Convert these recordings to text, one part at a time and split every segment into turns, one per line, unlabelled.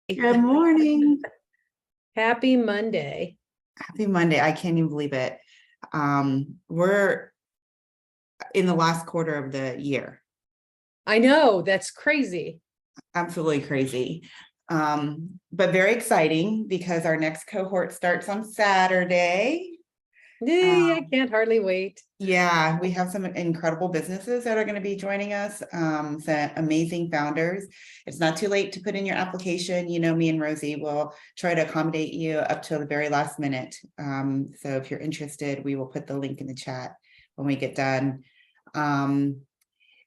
Good morning.
Happy Monday.
Happy Monday. I can't even believe it. We're in the last quarter of the year.
I know, that's crazy.
Absolutely crazy. But very exciting because our next cohort starts on Saturday.
Yay, I can't hardly wait.
Yeah, we have some incredible businesses that are going to be joining us, some amazing founders. It's not too late to put in your application. You know, me and Rosie will try to accommodate you up till the very last minute. So if you're interested, we will put the link in the chat when we get done. And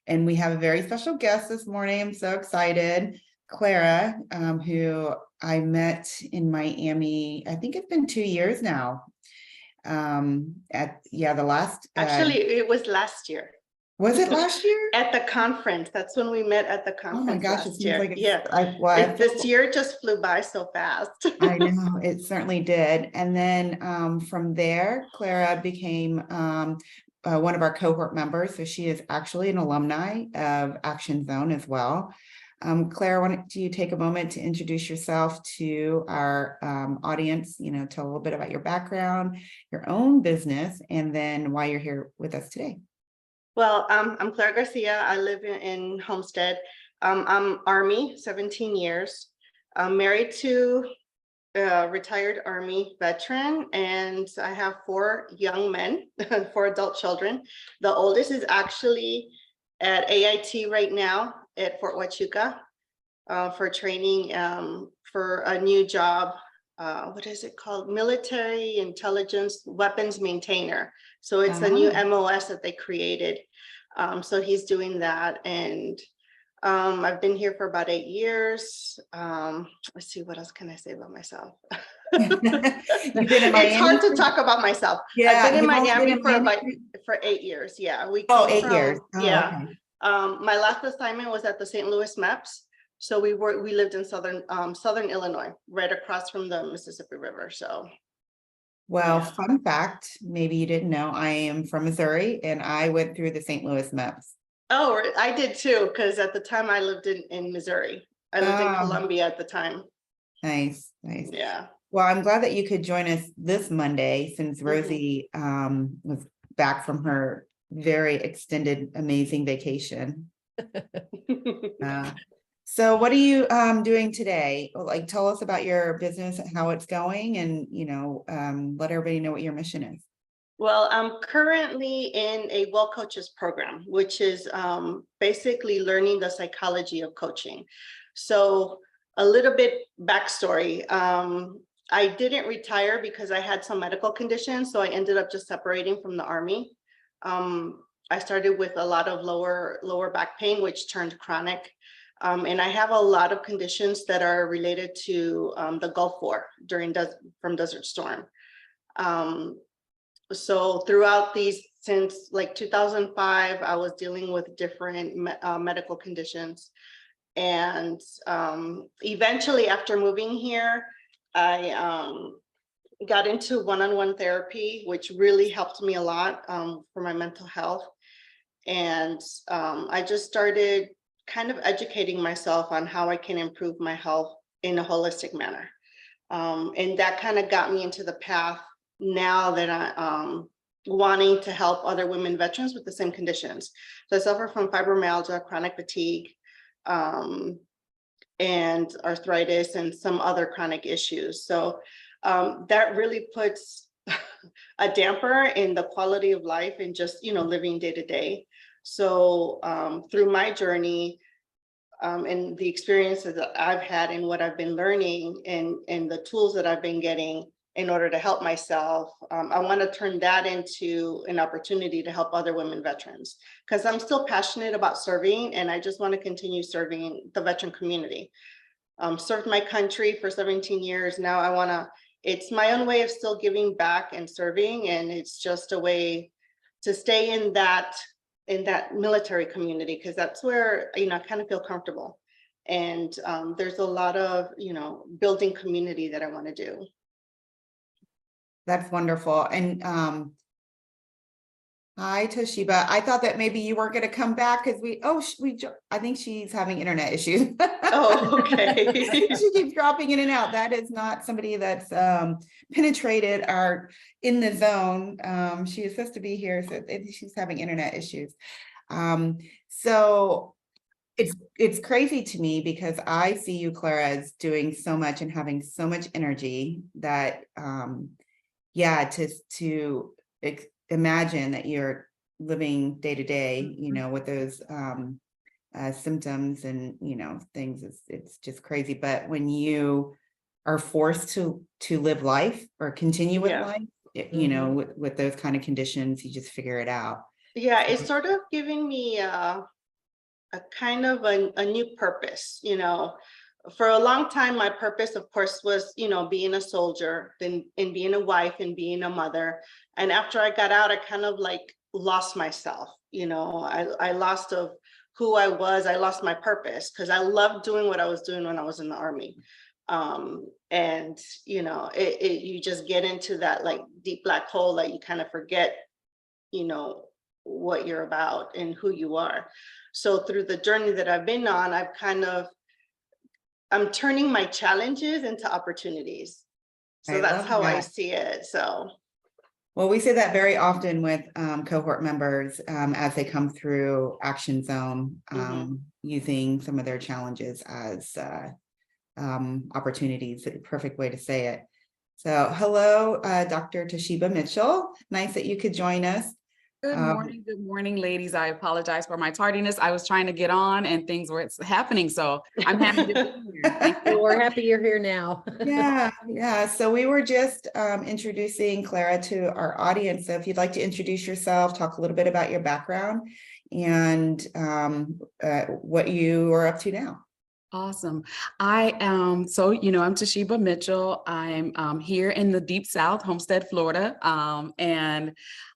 we have a very special guest this morning. I'm so excited. Clara, who I met in Miami, I think it's been 2 years now. The last
Actually, it was last year.
Was it last year?
At the conference. That's when we met at the conference.
Oh my gosh, it
last
seems
year.
like it's,
Yeah. This year just flew by so fast.
I know, it certainly did. And then from there, Clara became one of our cohort members. So she is actually an alumni of Action Zone as well. Clara, why don't you take a moment to introduce yourself to our audience, tell a little bit about your background, your own business, and then why you're here with us today.
Well, I'm Clara Garcia. I live in Homestead. I'm Army, 17 years. I'm married to a retired Army veteran, and I have 4 young men, 4 adult children. The oldest is actually at AIT right now at Fort Huachuca for training for a new job. What is it called? Military Intelligence Weapons Maintainer. So it's a new MOS that they created. So he's doing that. And I've been here for about 8 years. Let's see, what else can I say about myself? It's hard to talk about myself. Yeah, I've been in Miami for 8 years. Yeah,
8 years.
Yeah. Okay. My last assignment was at the St. Louis MEPS. So we lived in southern Illinois, right across from the Mississippi River. So,
well, yeah. Fun fact, maybe you didn't know, I am from Missouri and I went through the St. Louis MEPS.
Oh, I did too, because at the time I lived in Missouri. I lived in Columbia at the time.
Nice.
Yeah.
Well, I'm glad that you could join us this Monday since Rosie was back from her very extended, amazing vacation. So what are you doing today? Like, tell us about your business and how it's going, and let everybody know what your mission is.
Well, I'm currently in a Well Coaches program, which is basically learning the psychology of coaching. So a little bit backstory. I didn't retire because I had some medical conditions, so I ended up just separating from the Army. I started with a lot of lower back pain, which turned chronic. And I have a lot of conditions that are related to the Gulf War from Desert Storm. So throughout since like 2005, I was dealing with different medical conditions. And eventually after moving here, I got into one-on-one therapy, which really helped me a lot for my mental health. And I just started kind of educating myself on how I can improve my health in a holistic manner. And that kind of got me into the path now that I'm wanting to help other women veterans with the same conditions. So I suffer from fibromyalgia, chronic fatigue, and arthritis and some other chronic issues. So that really puts a damper in the quality of life and just, living day to day. So through my journey and the experiences that I've had and what I've been learning and the tools that I've been getting in order to help myself, I want to turn that into an opportunity to help other women veterans, because I'm still passionate about serving and I just want to continue serving the veteran community. Served my country for 17 years. Now it's my own way of still giving back and serving, and it's just a way to stay in that military community, because that's where I kind of feel comfortable. And there's a lot of building community that I want to do.
That's wonderful. And Hi, Toshiba. I thought that maybe you weren't going to come back because I think she's having internet issues.
Oh, okay.
She keeps dropping in and out. That is not somebody that's penetrated our in the zone. She is supposed to be here, so she's having internet issues. So it's crazy to me because I see you, Clara, as doing so much and having so much energy that yeah, to imagine that you're living day to day, with those symptoms and things, it's just crazy. But when you are forced to live life or continue with
Yeah.
life, with those kind of conditions, you just figure it out.
Yeah, it's sort of giving me a kind of a new purpose, For a long time, my purpose, of course, was, being a soldier, then and being a wife and being a mother. And after I got out, I kind of like lost myself, I lost of who I was. I lost my purpose because I loved doing what I was doing when I was in the Army. And you just get into that like deep black hole that you kind of forget, what you're about and who you are. So through the journey that I've been on, I'm turning my challenges into opportunities. So
I
that's
love
how I
that.
see it. So
Well, we say that very often with cohort members as they come through Action Zone, using some of their challenges as opportunities. A perfect way to say it. So hello, Dr. Toshiba Mitchell. Nice that you could join us.
Good morning, ladies. I apologize for my tardiness. I was trying to get on and things were happening. So I'm happy to be here. Thank you.
We're happy you're here now.
Yeah. So we were just introducing Clara to our audience. So if you'd like to introduce yourself, talk a little bit about your background and what you are up to now.
Awesome. I am, I'm Toshiba Mitchell. I'm here in the Deep South, Homestead, Florida.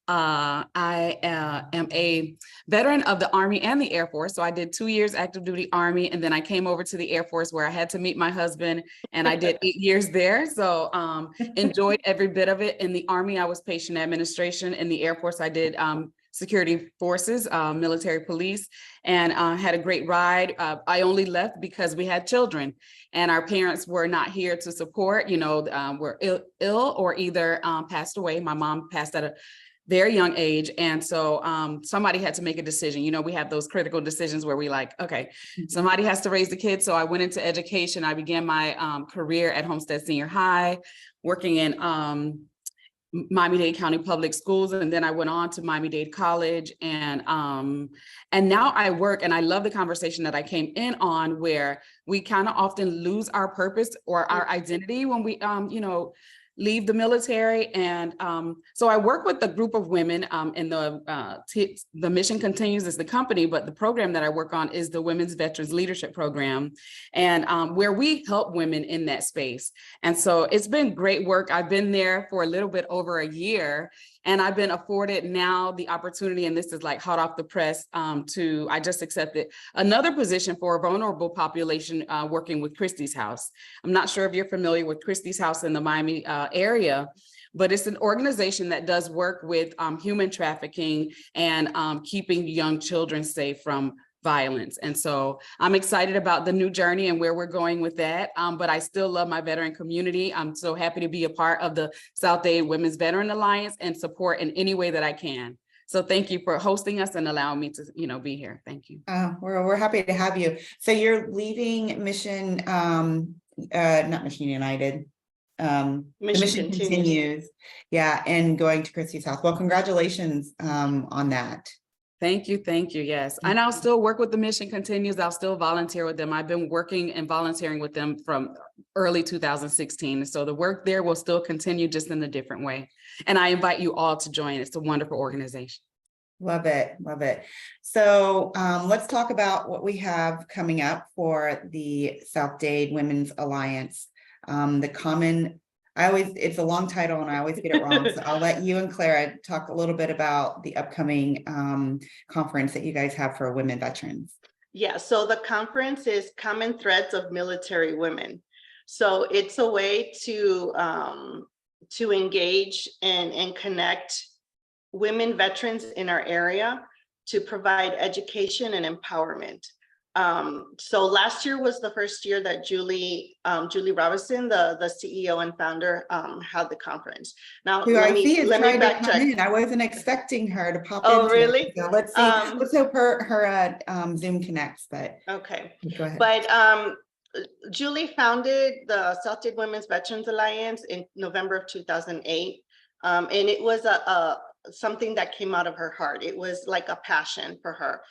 I am a veteran of the Army and the Air Force. So I did 2 years active duty Army, and then I came over to the Air Force where I had to meet my husband, and I did 8 years there. So enjoyed every bit of it. In the Army, I was patient administration. In the Air Force, I did security forces, military police, and had a great ride. I only left because we had children and our parents were not here to support, were ill or either passed away. My mom passed at a very young age. And so somebody had to make a decision. We have those critical decisions where we like, okay, somebody has to raise the kids. So I went into education. I began my career at Homestead Senior High, working in Miami-Dade County Public Schools. And then I went on to Miami-Dade College. And now I work, and I love the conversation that I came in on where we kind of often lose our purpose or our identity when we, leave the military. And so I work with a group of women in the Mission Continues is the company, but the program that I work on is the Women's Veterans Leadership Program, and where we help women in that space. And so it's been great work. I've been there for a little bit over a year, and I've been afforded now the opportunity, and this is like hot off the press, I just accepted another position for a vulnerable population working with Christie's House. I'm not sure if you're familiar with Christie's House in the Miami area, but it's an organization that does work with human trafficking and keeping young children safe from violence. And so I'm excited about the new journey and where we're going with that. But I still love my veteran community. I'm so happy to be a part of the South Dade Women's Veteran Alliance and support in any way that I can. So thank you for hosting us and allowing me to, be here. Thank you.
We're happy to have you. So you're leaving Mission, not Mission United. The Mission Continues. Yeah, and going to Christie's House. Well, congratulations on that.
Thank you. Yes. And I'll still work with the Mission Continues. I'll still volunteer with them. I've been working and volunteering with them from early 2016. So the work there will still continue, just in a different way. And I invite you all to join. It's a wonderful organization. Love it.
So let's talk about what we have coming up for the South Dade Women's Alliance. It's a long title and I always get it wrong. So I'll let you and Clara talk a little bit about the upcoming conference that you guys have for women veterans.
Yeah, so the conference is Common Threads of Military Women. So it's a way to engage and connect women veterans in our area to provide education and empowerment. So last year was the first year that Julie Robinson, the CEO and founder, had the conference. Now,
Who I see is
let me
trying to come in.
backtrack.
I wasn't expecting her to pop
Oh,
into
really?
it. So let's see. Let's hope her Zoom connects, but
Okay,
go ahead.
but Julie founded the South Dade Women's Veterans Alliance in November of 2008. And it was something that came out of her heart. It was like a passion for her.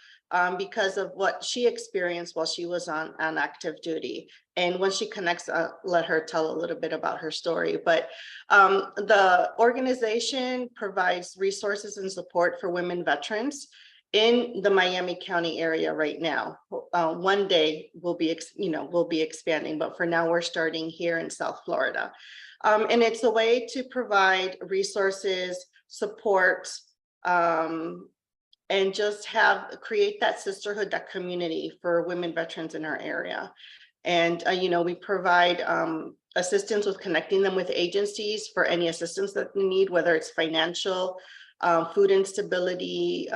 Because of what she experienced while she was on active duty. And when she connects, let her tell a little bit about her story. But the organization provides resources and support for women veterans in the Miami County area right now. One day we'll be expanding, but for now we're starting here in South Florida. And it's a way to provide resources, support, and just create that sisterhood, that community for women veterans in our area. And, we provide assistance with connecting them with agencies for any assistance that they need, whether it's financial, food instability,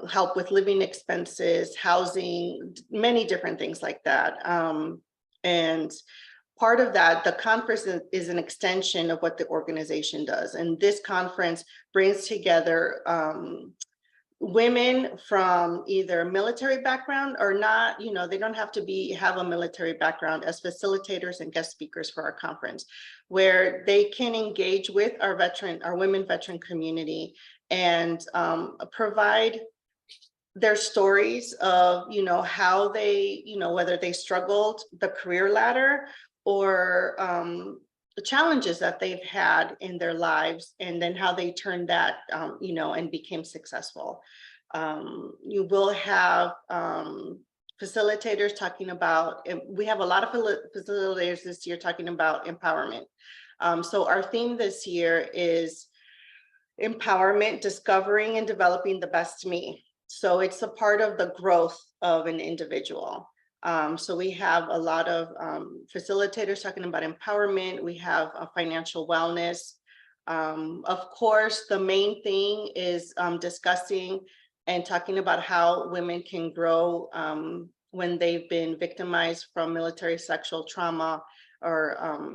help with living expenses, housing, many different things like that. And part of that, the conference is an extension of what the organization does. And this conference brings together women from either military background or not, they don't have to have a military background, as facilitators and guest speakers for our conference, where they can engage with our women veteran community and provide their stories of, how they, whether they struggled the career ladder or the challenges that they've had in their lives, and then how they turned that, and became successful. You will have facilitators talking about, we have a lot of facilitators this year talking about empowerment. So our theme this year is empowerment, discovering and developing the best me. So it's a part of the growth of an individual. So we have a lot of facilitators talking about empowerment. We have a financial wellness. Of course, the main thing is discussing and talking about how women can grow when they've been victimized from military sexual trauma or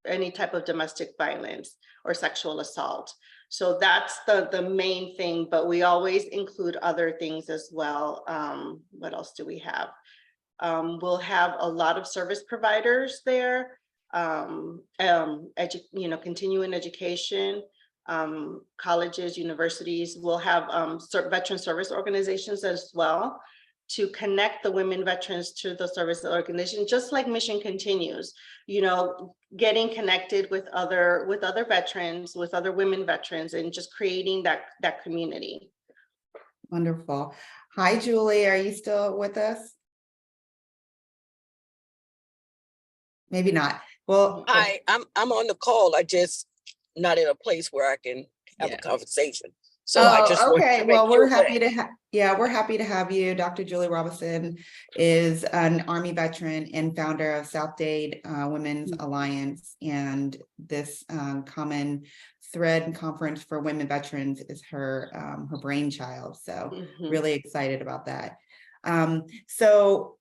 any type of domestic violence or sexual assault. So that's the main thing, but we always include other things as well. What else do we have? We'll have a lot of service providers there, continuing education, colleges, universities. We'll have veteran service organizations as well to connect the women veterans to the service organization, just like Mission Continues, getting connected with other veterans, with other women veterans, and just creating that community.
Wonderful. Hi, Julie. Are you still with us? Maybe not. Well,
I'm on the call. I just not in a place where I can have a conversation. So I just
okay. Well, we're happy to we're happy to have you. Dr. Julie Robinson is an Army veteran and founder of South Dade Women's Alliance, and this common thread and conference for women veterans is her brainchild. So really excited about that. So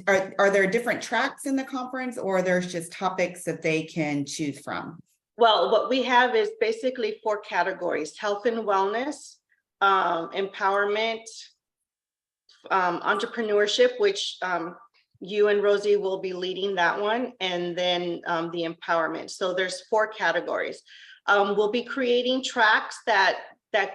are there different tracks in the conference, or there's just topics that they can choose from?
Well, what we have is basically 4 categories: health and wellness, empowerment, entrepreneurship, which you and Rosie will be leading that one, and then the empowerment. So there's 4 categories. We'll be creating tracks that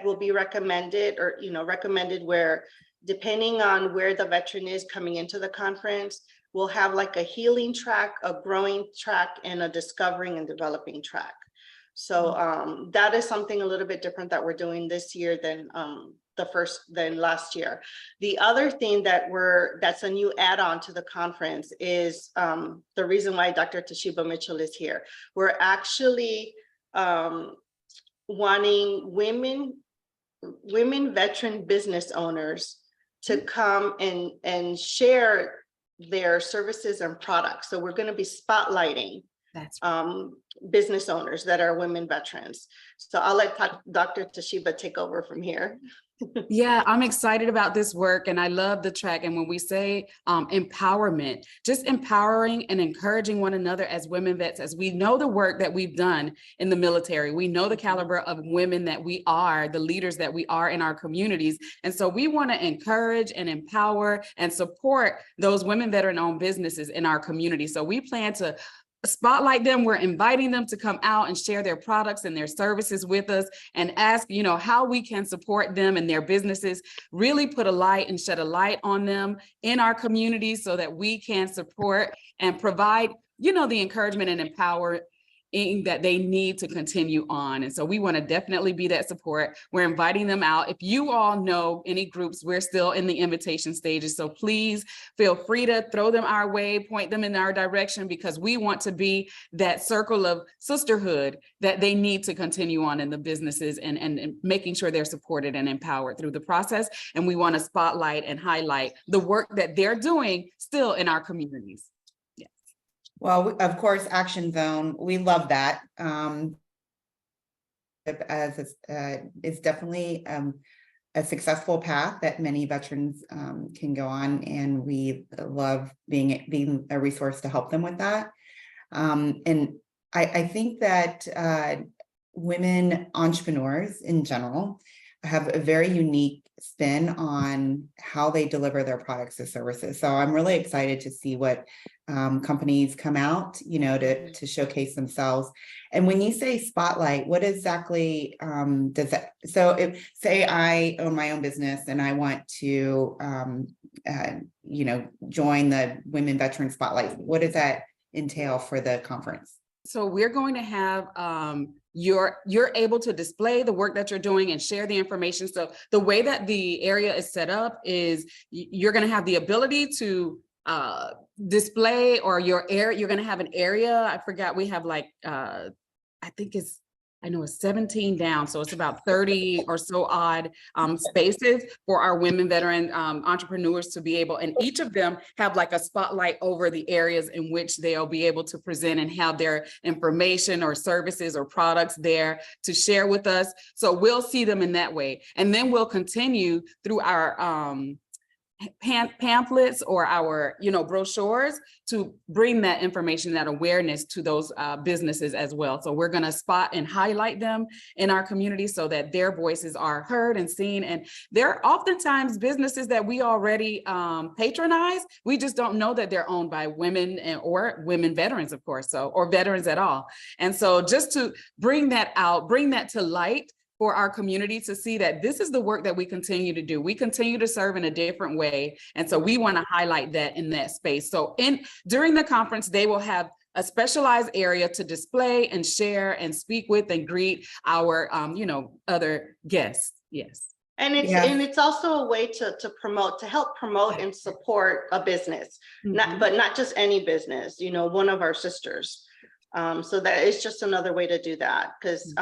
will be recommended, or recommended where, depending on where the veteran is coming into the conference, we'll have like a healing track, a growing track, and a discovering and developing track. So that is something a little bit different that we're doing this year than last year. The other thing that's a new add-on to the conference is the reason why Dr. Toshiba Mitchell is here. We're actually wanting women veteran business owners to come and share their services and products. So we're going to be spotlighting
That's
business owners that are women veterans. So I'll let Dr. Toshiba take over from here.
Yeah, I'm excited about this work and I love the track. And when we say empowerment, just empowering and encouraging one another as women vets, as we know the work that we've done in the military, we know the caliber of women that we are, the leaders that we are in our communities. And so we want to encourage and empower and support those women veteran-owned businesses in our community. So we plan to spotlight them. We're inviting them to come out and share their products and their services with us and ask, how we can support them and their businesses, really put a light and shed a light on them in our communities so that we can support and provide, the encouragement and empower that they need to continue on. And so we want to definitely be that support. We're inviting them out. If you all know any groups, we're still in the invitation stages. So please feel free to throw them our way, point them in our direction, because we want to be that circle of sisterhood that they need to continue on in the businesses and making sure they're supported and empowered through the process. And we want to spotlight and highlight the work that they're doing still in our communities.
Well, of course, Action Zone, we love that. It's definitely a successful path that many veterans can go on, and we love being a resource to help them with that. And I think that women entrepreneurs in general have a very unique spin on how they deliver their products or services. So I'm really excited to see what companies come out, to showcase themselves. And when you say spotlight, what exactly does that? So if, say I own my own business and I want to, join the Women Veteran Spotlight, what does that entail for the conference?
So we're going to have you're able to display the work that you're doing and share the information. So the way that the area is set up is you're going to have the ability to display, or you're going to have an area. I forgot, we have I know it's 17 down. So it's about 30 or so odd spaces for our women veteran entrepreneurs to be able, and each of them have like a spotlight over the areas in which they'll be able to present and have their information or services or products there to share with us. So we'll see them in that way. And then we'll continue through our pamphlets or our brochures to bring that information, that awareness to those businesses as well. So we're going to spot and highlight them in our community so that their voices are heard and seen. And they're oftentimes businesses that we already patronize. We just don't know that they're owned by women or women veterans, of course, or veterans at all. And so just to bring that out, bring that to light for our community to see that this is the work that we continue to do. We continue to serve in a different way. And so we want to highlight that in that space. So during the conference, they will have a specialized area to display and share and speak with and greet our, other guests. Yes.
And it's also a way to help promote and support a business, but not just any business, one of our sisters. So that is just another way to do that. Because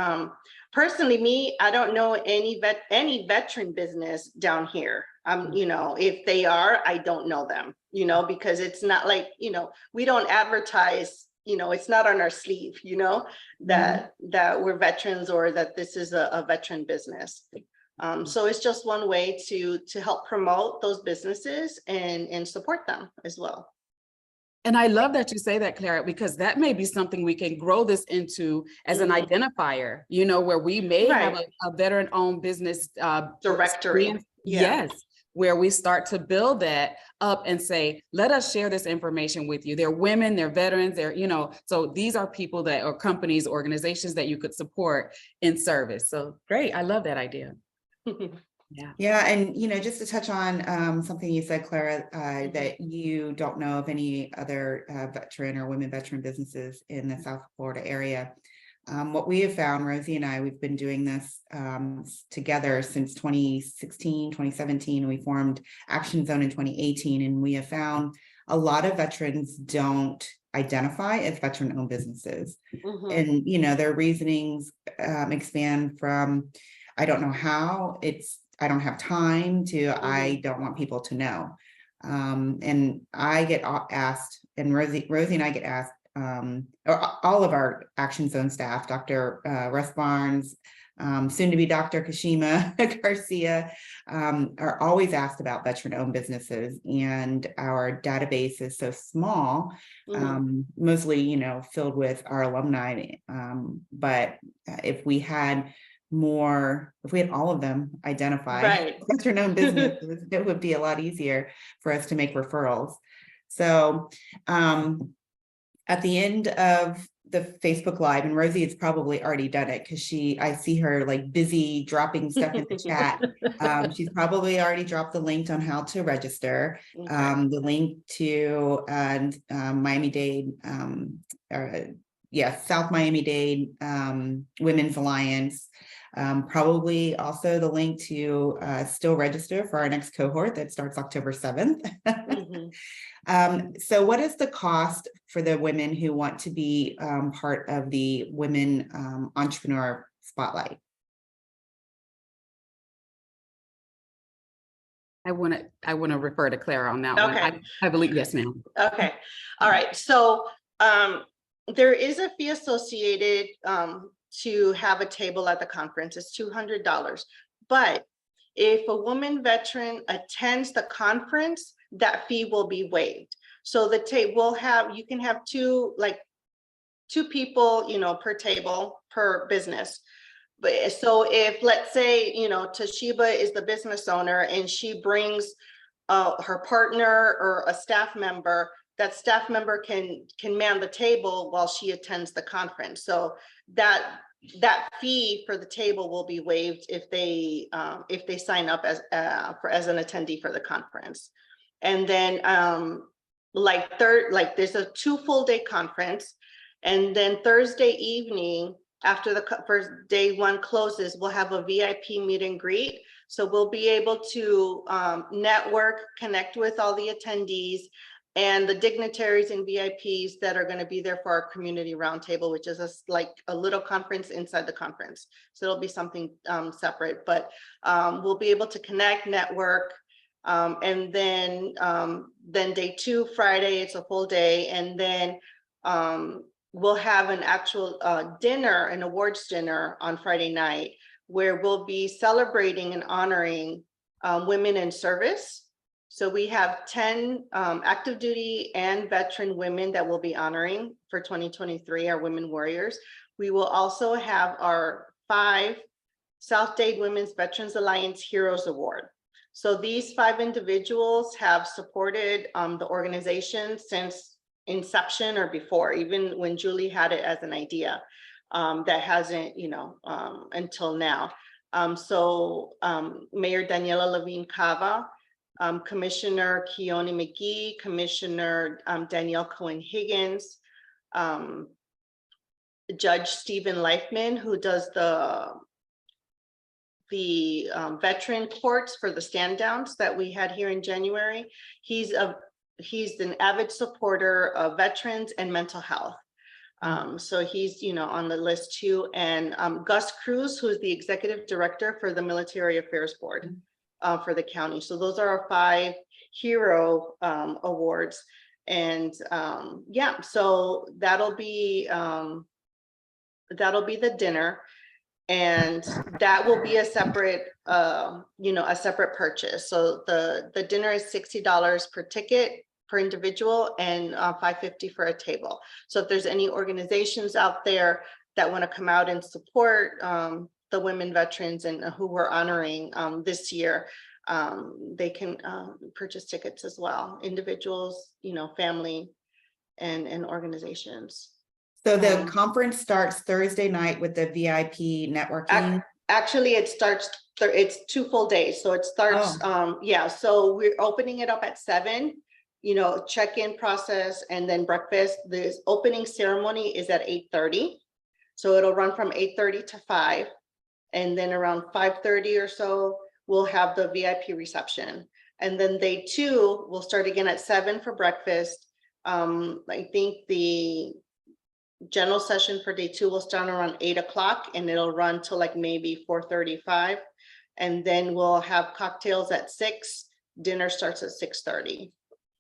personally, I don't know any veteran business down here. If they are, I don't know them, because it's not like, we don't advertise, it's not on our sleeve, that we're veterans or that this is a veteran business. So it's just one way to help promote those businesses and support them as well.
And I love that you say that, Clara, because that may be something we can grow this into as an identifier, where we may have a veteran-owned business
directory.
Yes, where we start to build that up and say, let us share this information with you. They're women, they're veterans, so these are people that are companies, organizations that you could support in service. So great, I love that idea.
Yeah. And, just to touch on something you said, Clara, that you don't know of any other veteran or women veteran businesses in the South Florida area. What we have found, Rosie and I, we've been doing this together since 2016, 2017. We formed Action Zone in 2018, and we have found a lot of veterans don't identify as veteran-owned businesses. And, their reasonings expand from, I don't know how, I don't have time, to I don't want people to know. And I get asked, and Rosie and I get asked or all of our Action Zone staff, Dr. Russ Barnes, soon to be Dr. Kashima Garcia, are always asked about veteran-owned businesses, and our database is so small, mostly, you know, filled with our alumni. But if we had all of them identified,
Right.
veteran-owned businesses, it would be a lot easier for us to make referrals. So at the end of the Facebook Live, and Rosie has probably already done it because I see her like busy dropping stuff in the chat. She's probably already dropped the link on how to register,
Okay.
the link to Miami-Dade, South Miami-Dade Women's Alliance. Probably also the link to still register for our next cohort that starts October 7th. So what is the cost for the women who want to be part of the Women Entrepreneur Spotlight?
I want to refer to Clara on that one.
Okay.
I believe, yes, ma'am.
Okay, all right, so there is a fee associated to have a table at the conference. It's $200. But if a woman veteran attends the conference, that fee will be waived. So the table you can have two people, you know, per table, per business. But so if, let's say, you know, Toshiba is the business owner and she brings her partner or a staff member, that staff member can man the table while she attends the conference. So that fee for the table will be waived if they sign up as an attendee for the conference. And then there's a 2 full day conference, and then Thursday evening after the first day 1 closes, we'll have a VIP meet and greet. So we'll be able to network, connect with all the attendees and the dignitaries and VIPs that are going to be there for our community roundtable, which is like a little conference inside the conference. So it'll be something separate, but we'll be able to connect, network, and then day 2, Friday, it's a full day, and then we'll have an actual dinner, an awards dinner on Friday night, where we'll be celebrating and honoring women in service. So we have 10 active duty and veteran women that we'll be honoring for 2023, our women warriors. We will also have our 5 South Dade Women's Veterans Alliance Heroes Award. So these 5 individuals have supported the organization since inception or before, even when Julie had it as an idea. That hasn't, you know, until now. So Mayor Daniela Levine Cava, Commissioner Keone McGee, Commissioner Danielle Cohen Higgins, Judge Stephen Leifman, who does the veteran courts for the stand downs that we had here in January. He's an avid supporter of veterans and mental health. So he's, you know, on the list too. And Gus Cruz, who is the executive director for the Military Affairs Board for the county. So those are our 5 hero awards. And yeah, so that'll be the dinner. And that will be a separate, you know, a separate purchase. So the dinner is $60 per ticket per individual and $5.50 for a table. So if there's any organizations out there that want to come out and support the women veterans and who we're honoring this year, they can purchase tickets as well. Individuals, you know, family and organizations.
So the conference starts Thursday night with the VIP networking.
Actually, it's 2 full days. So it starts, yeah, so we're opening it up at 7, you know, check-in process and then breakfast. The opening ceremony is at 8:30. So it'll run from 8:30 to 5. And then around 5:30 or so, we'll have the VIP reception. And then day 2, we'll start again at 7 for breakfast. I think the general session for day 2 will start around 8 o'clock and it'll run till like maybe 4:35. And then we'll have cocktails at 6. Dinner starts at 6:30.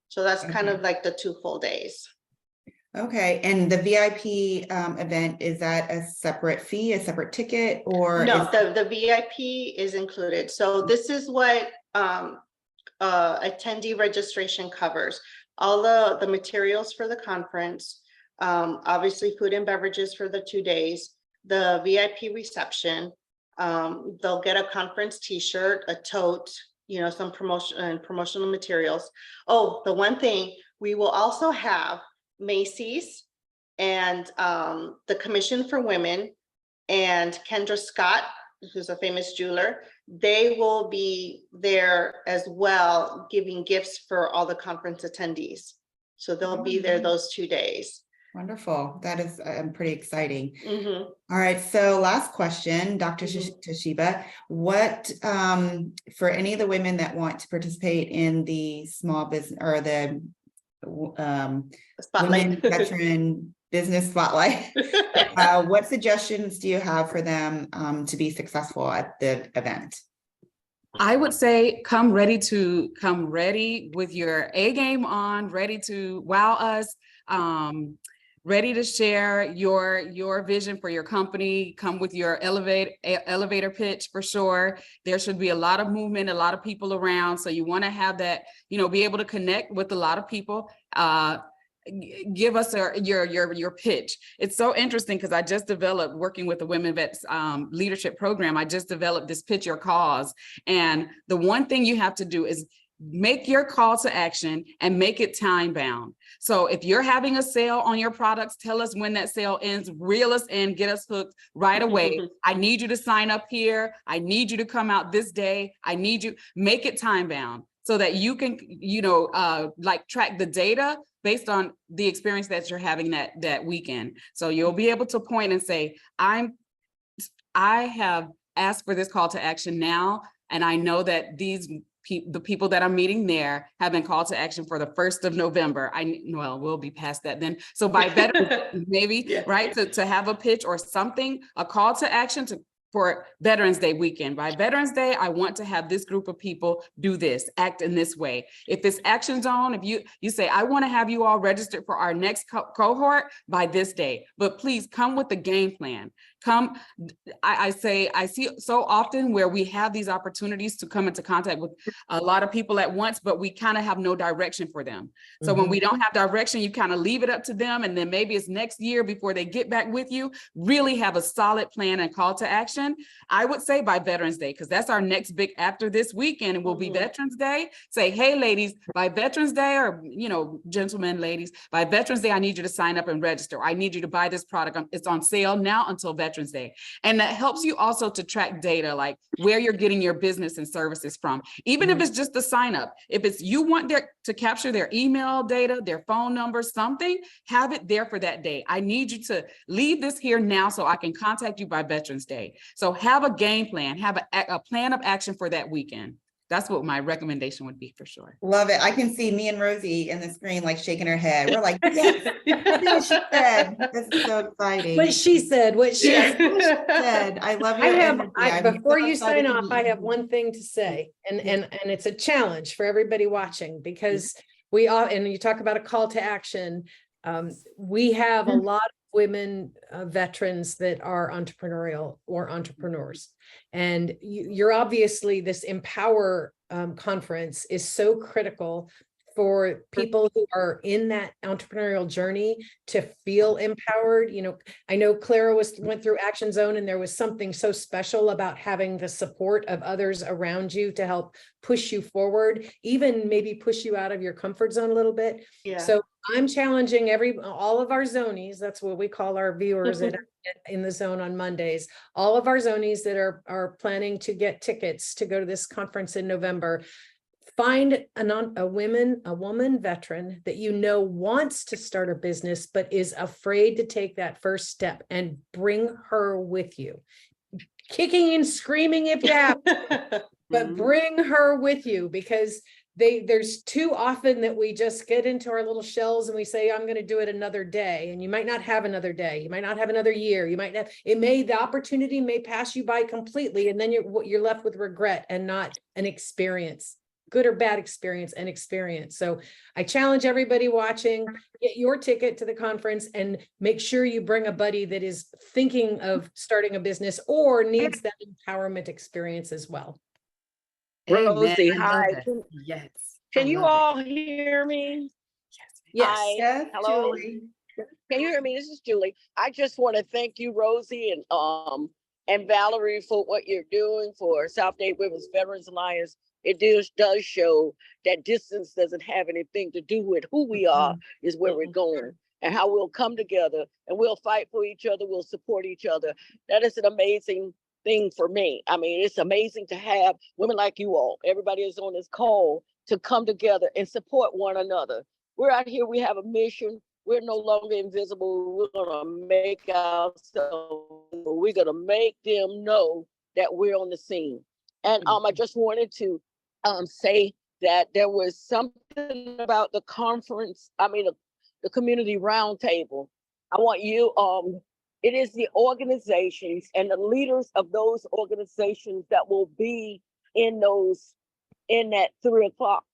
So that's kind of like the 2 full days.
Okay, and the VIP event, is that a separate fee, a separate ticket, or?
No,
is-
the VIP is included. So this is what attendee registration covers. All the materials for the conference, obviously food and beverages for the 2 days, the VIP reception. They'll get a conference t-shirt, a tote, you know, some promotion and promotional materials. Oh, the one thing, we will also have Macy's and the Commission for Women and Kendra Scott, who's a famous jeweler. They will be there as well, giving gifts for all the conference attendees. So they'll be there those 2 days.
Wonderful. That is pretty exciting.
Mhm.
All right, so last question, Dr. Toshiba, what, for any of the women that want to participate in the small business or the Women
Spotlight.
Veteran Business Spotlight, what suggestions do you have for them to be successful at the event?
I would say come ready with your A game on, ready to wow us, ready to share your vision for your company. Come with your elevator pitch for sure. There should be a lot of movement, a lot of people around. So you want to have that, you know, be able to connect with a lot of people. Give us your pitch. It's so interesting because I just developed, working with the Women Vets leadership program, I just developed this pitch your cause. And the one thing you have to do is make your call to action and make it time bound. So if you're having a sale on your products, tell us when that sale ends, reel us in, get us hooked right away. I need you to sign up here. I need you to come out this day. I need you, make it time bound so that you can, you know, like track the data based on the experience that you're having that weekend. So you'll be able to point and say, I have asked for this call to action now, and I know that the people that I'm meeting there have been called to action for the 1st of November. Well, we'll be past that then. So by Veterans, maybe,
Yeah.
right, to have a pitch or something, a call to action for Veterans Day weekend. By Veterans Day, I want to have this group of people do this, act in this way. If it's Action Zone, if you say, I want to have you all registered for our next cohort by this day, but please come with the game plan. Come, I see so often where we have these opportunities to come into contact with a lot of people at once, but we kind of have no direction for them. So when we don't have direction, you kind of leave it up to them. And then maybe it's next year before they get back with you. Really have a solid plan and call to action. I would say by Veterans Day, because that's our next big, after this weekend, it will be Veterans Day. Say, hey, ladies, by Veterans Day, or, you know, gentlemen, ladies, by Veterans Day, I need you to sign up and register. I need you to buy this product. It's on sale now until Veterans Day. And that helps you also to track data, like where you're getting your business and services from. Even if it's just the sign up, if it's you want to capture their email data, their phone number, something, have it there for that day. I need you to leave this here now so I can contact you by Veterans Day. So have a game plan, have a plan of action for that weekend. That's what my recommendation would be for sure.
Love it. I can see me and Rosie in the screen, like shaking her head. We're like, yes, that's what she said. This is so exciting.
What she said, what she
Yes, what she said. I love your energy. I'm
before
so
you
excited
sign
to
off,
meet
I
you.
have one thing to say, and it's a challenge for everybody watching, because we all, and you talk about a call to action. We have a lot of women veterans that are entrepreneurial or entrepreneurs, and you're obviously, this Empower conference is so critical for people who are in that entrepreneurial journey to feel empowered. You know, I know Clara went through Action Zone, and there was something so special about having the support of others around you to help push you forward, even maybe push you out of your comfort zone a little bit.
Yeah.
So I'm challenging all of our zonies, that's what we call our viewers in the zone on Mondays, all of our zonies that are planning to get tickets to go to this conference in November. Find a woman veteran that you know wants to start a business, but is afraid to take that first step, and bring her with you. Kicking and screaming if you have, but bring her with you, because there's too often that we just get into our little shells and we say, I'm going to do it another day. And you might not have another day. You might not have another year. You might not, the opportunity may pass you by completely. And then you're left with regret and not an experience. good or bad experience and experience. So I challenge everybody watching, get your ticket to the conference and make sure you bring a buddy that is thinking of starting a business or needs that empowerment experience as well.
Amen.
Rosie,
I love
hi.
that. Yes.
Can
I
you
love it.
all hear me?
Yes.
Hi.
Yes,
Hello.
Julie.
Can you hear me? This is Julie. I just want to thank you, Rosie, and Valerie for what you're doing for South Dade Women's Veterans Alliance. It does show that distance doesn't have anything to do with who we are, is where we're going, and how we'll come together and we'll fight for each other, we'll support each other. That is an amazing thing for me. I mean, it's amazing to have women like you all, everybody is on this call, to come together and support one another. We're out here, we have a mission. We're no longer invisible. We're gonna make ourselves, we're gonna make them know that we're on the scene. And I just wanted to say that there was something about the conference, the community roundtable. I want you, it is the organizations and the leaders of those organizations that will be in that 3 o'clock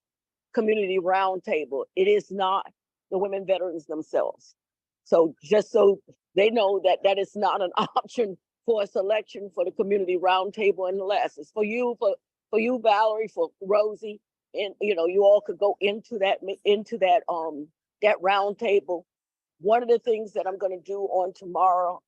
community roundtable. It is not the women veterans themselves. So just so they know that that is not an option for a selection for the community roundtable unless it's for you, Valerie, for Rosie, and you all could go into that roundtable. One of the things that I'm going to do on tomorrow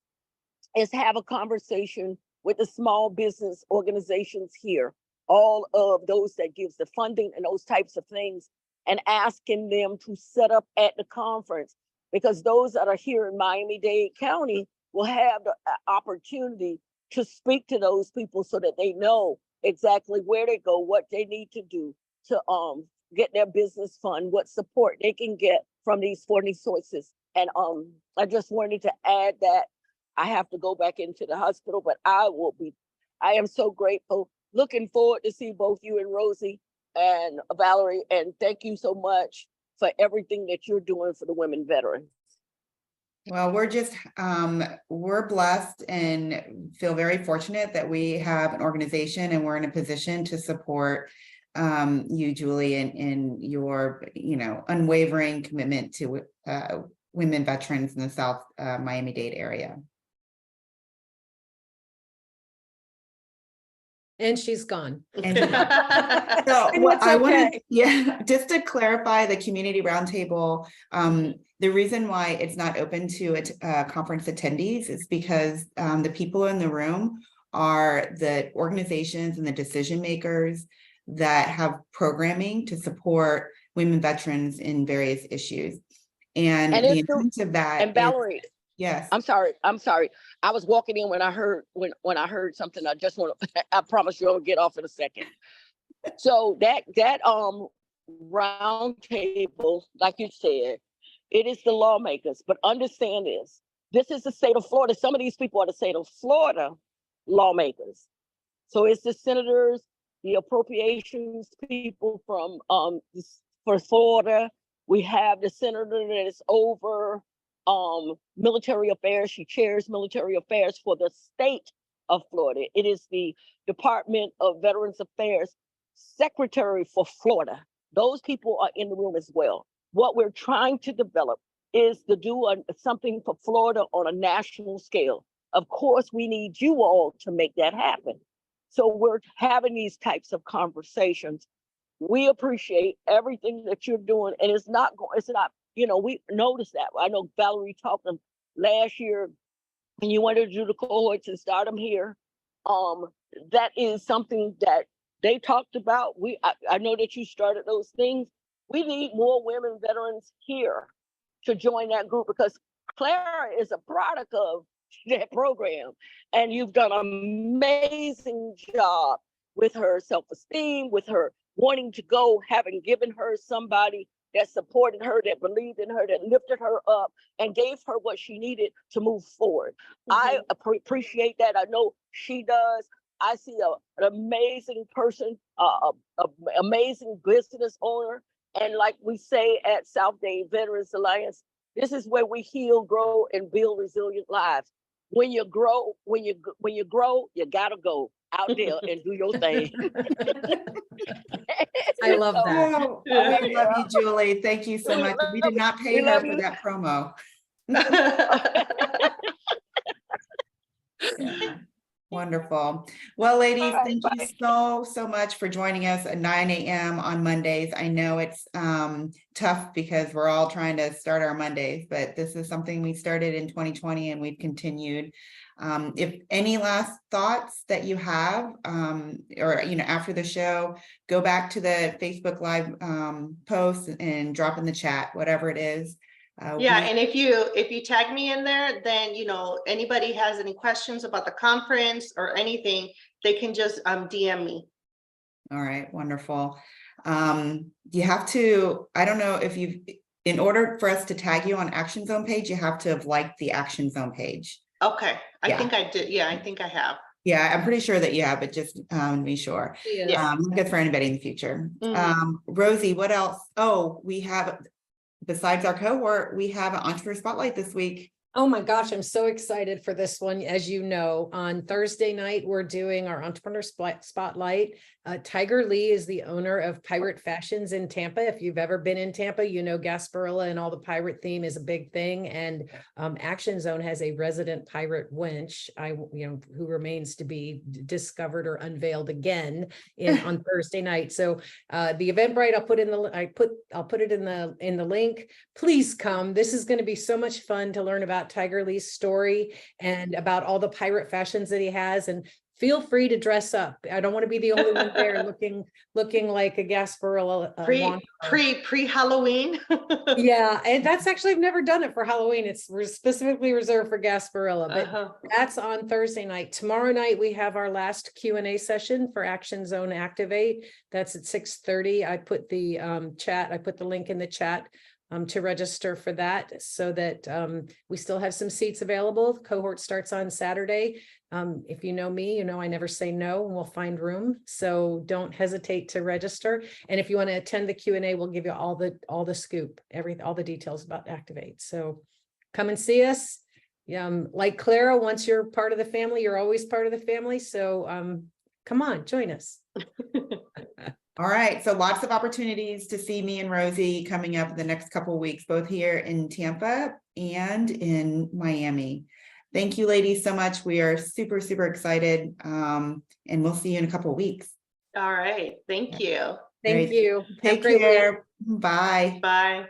is have a conversation with the small business organizations here, all of those that gives the funding and those types of things, and asking them to set up at the conference, because those that are here in Miami-Dade County will have the opportunity to speak to those people so that they know exactly where they go, what they need to do to get their business fund, what support they can get from these funding sources. And I just wanted to add that I have to go back into the hospital, but I am so grateful. Looking forward to see both you and Rosie and Valerie, and thank you so much for everything that you're doing for the women veterans.
Well, we're blessed and feel very fortunate that we have an organization and we're in a position to support you, Julie, in your, unwavering commitment to women veterans in the South Miami-Dade area.
And she's gone.
And so just to clarify the community roundtable, the reason why it's not open to conference attendees is because the people in the room are the organizations and the decision makers that have programming to support women veterans in various issues. And the intent of that.
And Valerie,
yes.
I'm sorry. I was walking in when I heard something. I just want to, I promise you I'll get off in a second. So that round table, like you said, it is the lawmakers, but understand this is the state of Florida. Some of these people are the state of Florida lawmakers. So it's the senators, the appropriations people from for Florida. We have the senator that is over military affairs. She chairs military affairs for the state of Florida. It is the Department of Veterans Affairs secretary for Florida. Those people are in the room as well. What we're trying to develop is to do something for Florida on a national scale. Of course, we need you all to make that happen. So we're having these types of conversations. We appreciate everything that you're doing, and it's not, we noticed that. I know Valerie talked last year when you wanted to do the cohorts and start them here. That is something that they talked about. I know that you started those things. We need more women veterans here to join that group, because Clara is a product of that program, and you've done an amazing job with her self-esteem, with her wanting to go, having given her somebody that supported her, that believed in her, that lifted her up and gave her what she needed to move forward. I appreciate that. I know she does. I see an amazing person, an amazing business owner. And like we say at South Dade Veterans Alliance, this is where we heal, grow, and build resilient lives. When you grow, you gotta go. out there and do your thing.
I love
So,
that.
Oh, I love you, Julie. Thank you so much. We did not pay
We
her
love
for
you.
that promo. Yeah. Wonderful. Well, ladies,
right,
thank you so much for joining us at 9 a.m. on Mondays. I know it's tough because we're all trying to start our Mondays, but this is something we started in 2020 and we've continued. If any last thoughts that you have, or after the show, go back to the Facebook Live post and drop in the chat, whatever it is.
Yeah, and if you tag me in there, then anybody has any questions about the conference or anything, they can just DM me.
All right, wonderful. You have to, I don't know if in order for us to tag you on Action Zone page, you have to have liked the Action Zone page.
Okay, I
Yeah.
think I did. Yeah, I think I have.
Yeah, I'm pretty sure that you have, but just be sure.
Yeah.
Good for anybody in the future.
Mhm.
Rosie, what else? Oh, we have, besides our cohort, we have an Entrepreneur Spotlight this week.
Oh my gosh, I'm so excited for this one. As you know, on Thursday night, we're doing our Entrepreneur Spotlight. Tiger Lee is the owner of Pirate Fashions in Tampa. If you've ever been in Tampa, Gasparilla and all the pirate theme is a big thing. And Action Zone has a resident pirate wench, who remains to be discovered or unveiled again on Thursday night. So the Eventbrite, I'll put it in the link. Please come. This is going to be so much fun to learn about Tiger Lee's story and about all the pirate fashions that he has. And feel free to dress up. I don't want to be the only one there looking like a Gasparilla.
Pre-Halloween.
Yeah, and that's actually, I've never done it for Halloween. It's specifically reserved for Gasparilla, but that's on Thursday night. Tomorrow night, we have our last Q&A session for Action Zone Activate. That's at 6:30. I put the link in the chat to register for that so that we still have some seats available. The cohort starts on Saturday. If you know me, I never say no, and we'll find room. So don't hesitate to register. And if you want to attend the Q&A, we'll give you all the scoop, all the details about Activate. So come and see us. Like Clara, once you're part of the family, you're always part of the family. So come on, join us.
All right, so lots of opportunities to see me and Rosie coming up the next couple of weeks, both here in Tampa and in Miami. Thank you, ladies, so much. We are super, super excited, and we'll see you in a couple of weeks.
All right, thank you.
Thank you. Have a
Take
great week.
care. Bye.
Bye.